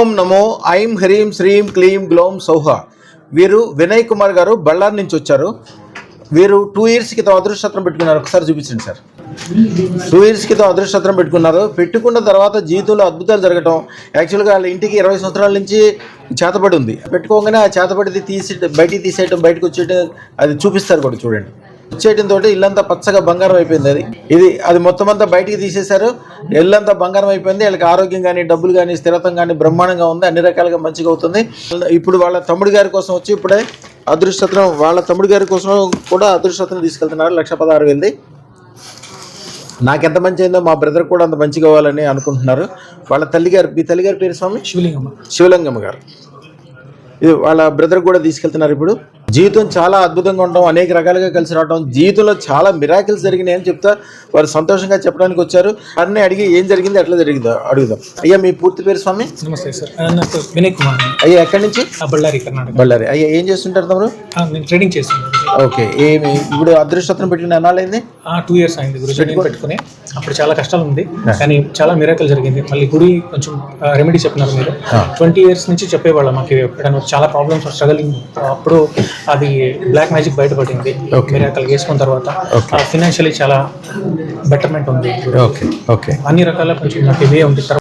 ఓం నమో ఐం హ్రీం శ్రీం క్లీం గ్లౌం సౌహ. వీరు వినయ్ కుమార్ గారు బళ్ళారి నుంచి వచ్చారు. వీరు 2 years క్రితం అదృష్టం పెట్టుకున్నారు. ఒకసారి చూపించండి సార్. 2 years క్రితం అదృష్టం పెట్టుకున్నారు. పెట్టుకున్న తర్వాత జీవితంలో అద్భుతాలు జరగటం. యాక్చువల్గా వాళ్ళ ఇంటికి 20 సంవత్సరాల నుంచి చేతబడి ఉంది. పెట్టుకోగానే ఆ చేతబడిది బయటికి తీసేయటం, బయటకు వచ్చేయటం అది చూపిస్తారు కూడా. చూడండి, వచ్చేయటంతో ఇల్లంతా పచ్చగా బంగారం అయిపోయింది. అది మొత్తం అంతా బయటికి తీసేశారు. ఇల్లంతా బంగారం అయిపోయింది. వీళ్ళకి ఆరోగ్యం కానీ, డబ్బులు కానీ, స్థిరత్వం కానీ బ్రహ్మాండంగా ఉంది. అన్ని రకాలుగా మంచిగా అవుతుంది. ఇప్పుడు వాళ్ళ తమ్ముడు గారి కోసం వచ్చి ఇప్పుడే అదృష్టం, వాళ్ళ తమ్ముడు గారి కోసం కూడా అదృష్టం తీసుకెళ్తున్నారు. 1,16,000. నాకెంత మంచి అయిందో మా బ్రదర్ కూడా అంత మంచిగా అవ్వాలని అనుకుంటున్నారు. వాళ్ళ తల్లిగారు, మీ తల్లిగారి పేరు స్వామి శివలింగమ్మ గారు. ఇది వాళ్ళ బ్రదర్ కూడా తీసుకెళ్తున్నారు. ఇప్పుడు జీవితం చాలా అద్భుతంగా ఉండటం, అనేక రకాలుగా కలిసి రావడం, జీవితంలో చాలా మిరాకిల్స్ జరిగినాయి అని చెప్తా వారు సంతోషంగా చెప్పడానికి వచ్చారు. వారిని అడిగి ఏం జరిగింది, ఎట్లా జరిగిందో అడుగుదాం. అయ్యా, మీ పూర్తి పేరు స్వామి? నమస్తే సార్, నాకు వినయ్ కుమార్. అయ్యా, ఎక్కడి నుంచి? బళ్ళారి, కర్ణాటక. బళ్ళారి. అయ్యా, ఏం చేస్తుంటారు తమరు? నేను ట్రేడింగ్ చేస్తున్నాను. ఓకే. ఇప్పుడు అదృష్టం పెట్టిన ఎన్నాళ్ళైంది? 2 years అయింది గురు పెట్టుకుని. అప్పుడు చాలా కష్టాలు ఉంది, కానీ చాలా మిరాకిల్ జరిగింది. మళ్ళీ గుడి కొంచెం రెమెడీ చెప్పినారు మీరు. 20 years నుంచి చెప్పేవాళ్ళం మాకు ఎప్పుడైనా చాలా ప్రాబ్లమ్స్ స్ట్రగలింగ్. అప్పుడు అది బ్లాక్ మ్యాజిక్ బయటపడింది. మిరాకిల్ వేసుకున్న తర్వాత ఫినాన్షియలీ చాలా బెటర్మెంట్ ఉంది. ఓకే. అన్ని రకాల కొంచెం నాకు ఇవే ఉంది.